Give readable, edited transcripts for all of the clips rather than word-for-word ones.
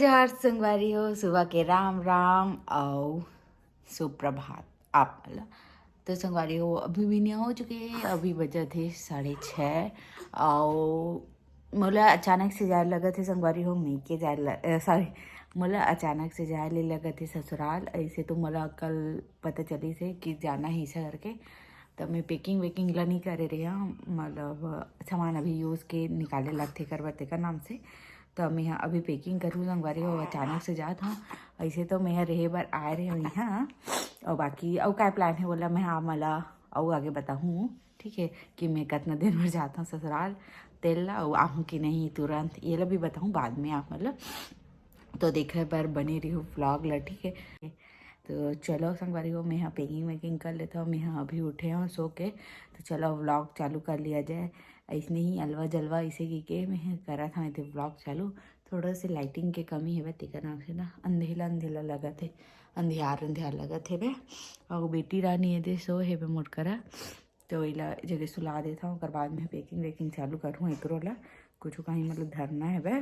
नमस्कार संगवारी हो, सुबह के राम राम और सुप्रभात आप मला। तो संगवारी हो अभी भी नहीं हो चुके, अभी बजे थे 6:30 और मोला अचानक से जाए लगा थे संगवारी हो मैं के जाए सॉरी मोला अचानक से जाए लगा थे ससुराल। ऐसे तो मोला कल पता चली से कि जाना ही ऐसा करके, तो मैं पैकिंग वेकिंग ला नहीं करे रही हूँ, मतलब सामान अभी यूज़ के निकाले लगते करवाते का नाम से। तो मैं यहाँ अभी पैकिंग करूँ संगवारी हो, अचानक से जात हूँ। ऐसे तो मैं रहे बार आए रहे हुई यहाँ, और बाकी और क्या प्लान है बोला मैं हाँ मला और आगे बताऊँ, ठीक है, कि मैं कितना दिन में जाता हूँ ससुराल तेल ला और आहूँ कि नहीं तुरंत, ये ला भी बताऊँ बाद में आप मतलब। तो देखे पर बनी रही हूँ व्लॉग ला, ठीक है। तो चलो संगवारी हो मैं यहाँ पैकिंग वैकिंग कर लेता हूँ, मैं यहाँ अभी उठे हूँ सो के, तो चलो व्लॉग चालू कर लिया जाए। ऐसे ही अलवा जलवा इसे की मैं करा था मैं व्लॉग चालू। थोड़ा से लाइटिंग के कमी है वे नाम से ना, अंधेला अंधेला लगा थे, अंधियार अंधियार लगा थे वे। और बेटी रानी है दे सो है वे मोट करा, तो वही जगह सुला देता हूँ, कर बाद में पैकिंग वैकिंग चालू करूँ एक रोला कुछ कहीं मतलब धरना है वे।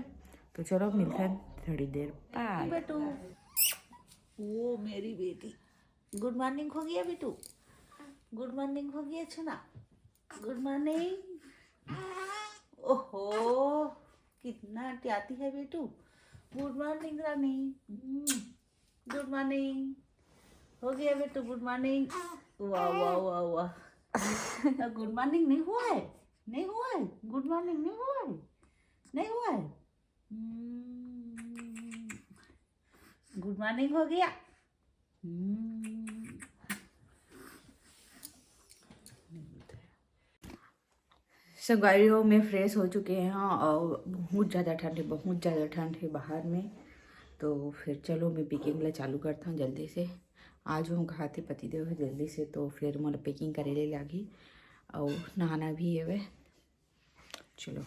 तो चलो मिलते हैं थोड़ी देर बाद। बेटू, वो मेरी बेटी, गुड मॉर्निंग हो गया बेटू, गुड मॉर्निंग हो गया छुना, गुड मॉर्निंग। ओहो कितना ट्याती है बेटू, गुड मॉर्निंग रानी, गुड मॉर्निंग हो गया बेटू, गुड मॉर्निंग। वाह वाह वाह वाह, गुड मॉर्निंग नहीं हुआ है, नहीं हुआ है, गुड मॉर्निंग नहीं हुआ है, नहीं हुआ है। गुड मॉर्निंग हो गया। संगवारी हो मैं फ्रेश हो चुके हैं और बहुत ज़्यादा ठंड है, बहुत ज़्यादा ठंड है बाहर में। तो फिर चलो मैं पैकिंग ला चालू करता हूँ जल्दी से। आज हम कहा थे पतिदेव है जल्दी से, तो फिर मतलब पैकिंग करे ले लागी और नहाना भी है वे। चलो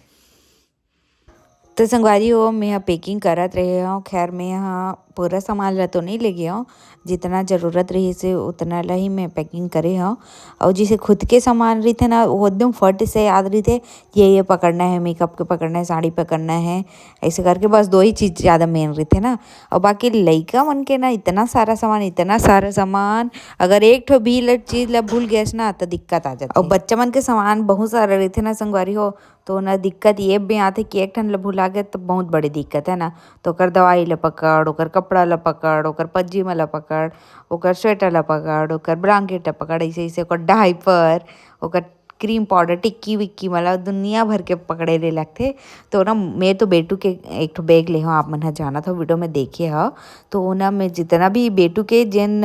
तो संगवारी हो मैं यहाँ पैकिंग करत रहे हूँ। खैर मैं यहाँ पूरा सामान ला तो नहीं ले गया हूँ, जितना ज़रूरत रही से उतना ला ही मैं पैकिंग करे हूँ। और जिसे खुद के सामान रही थे ना वो एकदम फट से याद रही थे, ये पकड़ना है, मेकअप के पकड़ना है, साड़ी पकड़ना है, ऐसे करके बस दो ही चीज़ ज़्यादा मेन रही थे ना। और बाकी लइका मन के ना इतना सारा सामान, इतना सारा सामान, अगर एक ठो भी चीज़ ला भूल गया ना तो दिक्कत आ जाती। और बच्चा मन के सामान बहुत सारा रही थे ना संगवारी हो, तो ना दिक्कत ये भी आते कि एक ठन ला भुला गए तो बहुत बड़ी दिक्कत है ना। तो ओकर दवाई ला पकड़, ओकर कपड़ा ला पकड़, ओकर पज्जीमा ला पकड़, ओकर स्वेटर ला पकड़, ओकर ब्लैंकेट ला पकड़, ऐसे ऐसे ओकर डायपर, ओकर क्रीम पाउडर, टिक्की विक्की मतलब दुनिया भर के पकड़े ले लगते। तो ना मैं तो बेटू के एक ठो बैग ले हूँ, आप मन जाना था वीडियो में देखे हो। तो ना मैं जितना भी बेटू के जिन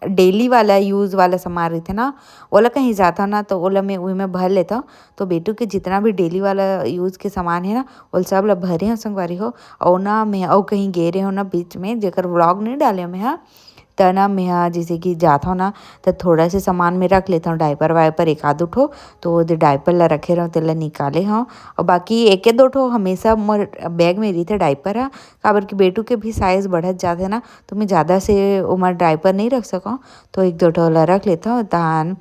डेली वाला यूज़ वाला सामान रही थे ना, ओला कहीं जाता ना तो ओला मैं वही में भर लेता हूँ। तो बेटू के जितना भी डेली वाला यूज़ के सामान है ना वो सब ला भरे हो संगवारी हो। और ना मैं और कहीं गए रहे हो ना बीच में जेकर व्लॉग नहीं डाले मैं हाँ, तो ना मैं यहाँ जैसे कि जाता हूँ ना तो थोड़ा से सामान में रख लेता हूँ, डायपर वाइपर एक आध ठो, तो वो डायपर ला रखे रहो तेला निकाले हाँ। और बाकी एक दो ठो हमेशा मोर बैग में रही थे डायपर है, काबर कि बेटू के भी साइज़ बढ़त जाते ना, तो मैं ज़्यादा से उमर डायपर नहीं रख सकूँ, तो एक दो ठो ला रख लेता हूँ। तहान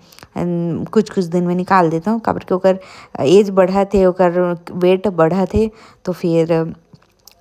कुछ कुछ दिन में निकाल देता हूँ, काबर कि ओकर एज बढ़ा थे, ओकर वेट बढ़ा थे, तो फिर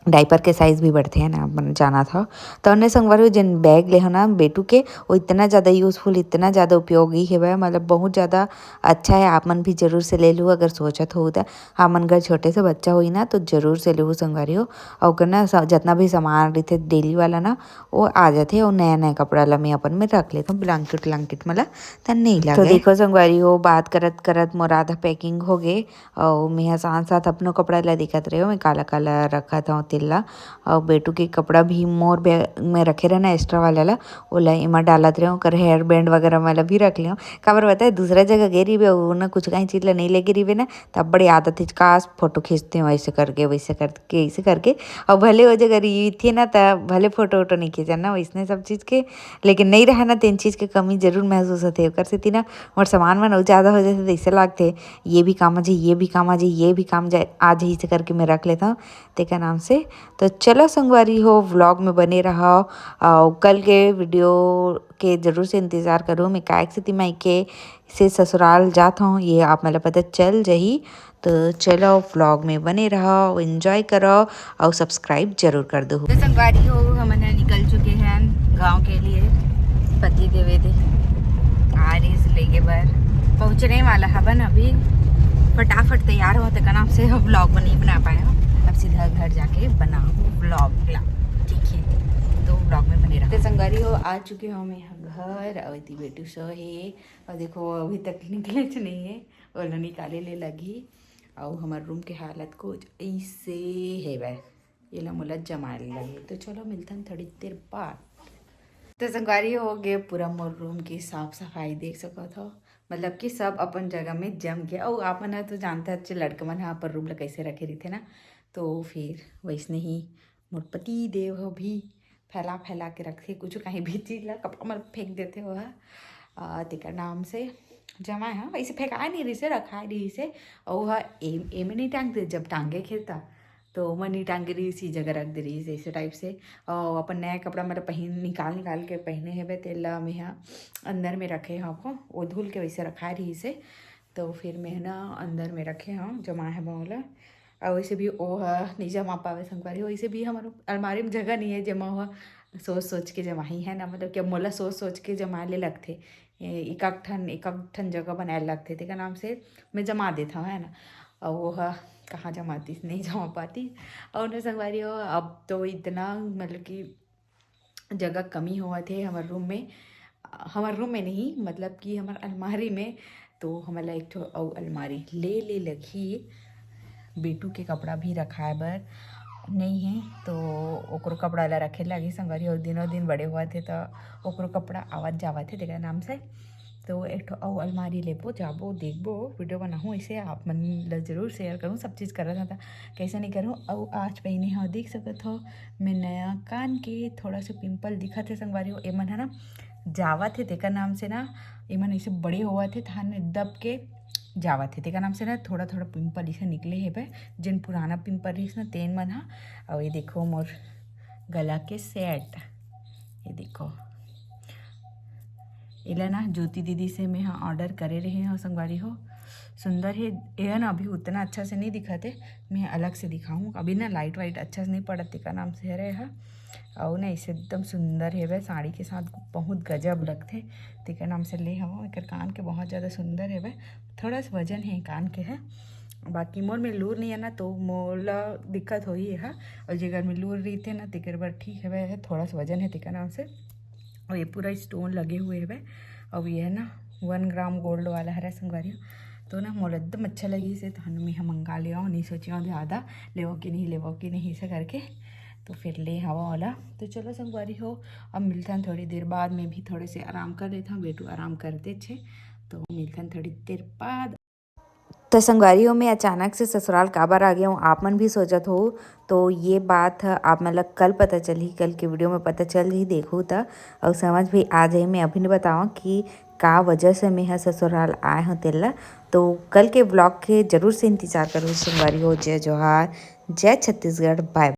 डायपर के साइज़ भी बढ़ते हैं ना, मन जाना था। तो उन्हें संगवारी जिन बैग ले हो ना बेटू के, वो इतना ज़्यादा यूज़फुल, इतना ज़्यादा उपयोगी है वह, मतलब बहुत ज़्यादा अच्छा है। आप मन भी जरूर से ले लो अगर सोचत हो तो। हाँ मन घर छोटे से बच्चा हुई ना तो जरूर से लो संगवारी हो। और ओकर ना जितना भी सामान रहते डेली वाला ना वो आ जाते, और नया नया कपड़ा ला मैं अपन में रख लेता हूँ, ब्लैंकेट व्लैंकेट मतलब तन नहीं लगे। तो देखो संगवारी हो बात करत करत मोर आधा पैकिंग हो गए, और मैं साथ साथ अपनों कपड़ा ला दिखत रहे हो, मैं काला काला रखा था तिल्ला। और बेटू के कपड़ा भी मोर बैग में रखे रहना एक्स्ट्रा वाला ला, ओला इमा डालत रहे कर हेयर बैंड वगैरह वाला भी रख लियो। काबर बताए दूसरा जगह गए रही वो ना कुछ कहीं चीज़ ला नहीं लेके रही ना, तब बड़ी आदत है काश फोटो खींचते हैं वैसे करके वैसे करके ऐसे करके। और भले वो जगह रही थी ना तब भले फोटो वोटो नहीं खींचा ना वैसने सब चीज़ के, लेकिन नहीं रहा ना तीन चीज़ की कमी जरूर महसूस होते कर से थी ना। और सामान में ज़्यादा हो जाते तो ऐसे लगते ये भी काम आ जाए, ये भी काम आ जाए, ये भी काम जाए आज ही से करके मैं रख लेता हूँ ते का नाम से। तो चलो संगवारी हो व्लॉग में बने रहा, और कल के वीडियो के ज़रूर से इंतज़ार करो। मैं कायक से मायके से ससुराल जाता हूँ, ये आप मतलब पता चल जाही। तो चलो व्लॉग में बने रहो, एंजॉय करो और सब्सक्राइब जरूर कर दो। तो संगवारी हो हम निकल चुके हैं गांव के लिए। पति देवे थे आ रही से लेके बार पहुँचने वाला हवन। अभी फटाफट तैयार हो तक नाम से व्लॉग में नहीं बना पाया। अब सीधा घर जाके बनाऊँ व्लॉग। ठीक है, तो व्लॉग में बने रहो। तो संगवारी हो आ चुके हो मैं घर और ती बेटू सो है और देखो अभी तक निकले नहीं है और निकाले ले लगी। और हमारे रूम के हालत कुछ ऐसे है वह ये ला मुला जमाने लगे। तो चलो मिलते हैं थोड़ी देर बाद। तो संगवारी हो गए पूरा मोर रूम की साफ सफाई देख सको तो मतलब कि सब अपन जगह में जम गया। और आप मन तो जानते हैं लड़के मन यहाँ पर रूम ला कैसे रखे रही थे ना। तो फिर वैसने ही मोर पति देव हो भी फैला फैला के रखे कुछ कहीं भी चीज ला कपड़ा में फेंक देते हो तेकर नाम से जमा है वैसे फेंकाए नहीं रही से रखाए रही से। और वह एम नहीं टांग दे जब टांगे खेता तो मैं नहीं टांग रही इसी जगह रख दे रही ऐसे टाइप से। और अपन नया कपड़ा मतलब निकाल के पहने है तेला में यहाँ अंदर में रखे हैं आपको वो धुल के वैसे रखा रही से। तो फिर मैं ना अंदर में रखे हैं जमा है बोला। और वैसे भी वो नहीं जमा पावे संगवारी हो। वैसे भी हमारे अलमारी में जगह नहीं है जमा हुआ सोच के जमा ही है ना। मतलब कि मोला सोच के जमा ले लगते एक ठन जगह बनाए लगते थे का नाम से मैं जमा देता हूँ है ना। और वो कहाँ जमाती नहीं जमा पाती। और ना संगवारी हो अब तो इतना मतलब कि जगह कमी हुआ थे हमारे रूम में नहीं मतलब कि हमारे अलमारी में। तो हमारा एक तो अलमारी ले लगी बेटू के कपड़ा भी रखाए बर नहीं है। तो ओकरो कपड़ा ला रखे लगी संगवारी और दिनों दिन बड़े हुआ थे तो ओकरो कपड़ा आवत जावत थे तेरा नाम से। तो एक ठो और अलमारी लेबो जाबो देखबो वीडियो बनाऊँ ऐसे आप मन ला जरूर शेयर करूँ। सब चीज़ कर रहा था कैसे नहीं करूँ। और आज पहने हो देख सकत हो मैं नया कान के थोड़ा सा पिंपल दिखा थे संगवारी हो एमन है ना जावा थे तेकर नाम से ना एमन ऐसे बड़े हुआ थे थान दब के जावा थे तेकर नाम से ना थोड़ा पिंपल इसे निकले है भाई जिन पुराना पिंपल रही ना तेन मन हा। और ये देखो मोर गला के सेट ये देखो इला ना ज्योति दीदी से मैं हाँ ऑर्डर करे रहे हैं संगवारी हो। सुंदर है यह ना अभी उतना अच्छा से नहीं दिखाते मैं अलग से दिखाऊँ। अभी ना लाइट वाइट अच्छा से नहीं पड़त का नाम से है है। और ना इसे एकदम सुंदर है वह साड़ी के साथ बहुत गजब लगते तेकर नाम से ले हवा। एक कान के बहुत ज़्यादा सुंदर है वह थोड़ा सा वजन है कान के है। बाकी मोर में लूर नहीं है ना तो मोला दिक्कत हो ही है। और जगह में लूर रही थे ना तेकर बार ठीक है वह थोड़ा सा वजन है तेकर नाम से। और ये पूरा स्टोन लगे हुए है वह। और ये है ना 1 ग्राम गोल्ड वाला है संगवारी। तो ना मोला एकदम अच्छा लगी से तो मैं मंगा लिया नहीं सोची ज़्यादा लेवो कि नहीं ऐसा करके तो फिर ले हवा वाला। तो चलो संगवारी हो अब मिलते हैं थोड़ी देर बाद। मैं भी थोड़े से आराम कर लेता हूँ बेटू आराम करते छे तो मिलते हैं थोड़ी देर बाद। तो संगवारियों में अचानक से ससुराल काबर आ गया हूँ आप मन भी सोचत हो। तो ये बात आप मतलब कल पता चली कल के वीडियो में पता चल ही देखो तो और समझ भी आ जाए। मैं अभी नहीं बताऊँ कि का वजह से मैं यहाँ ससुराल आए हूँ तेला। तो कल के ब्लॉग के जरूर से इंतजार करो संगवारी हो। जय जोहार जय छत्तीसगढ़ बाय।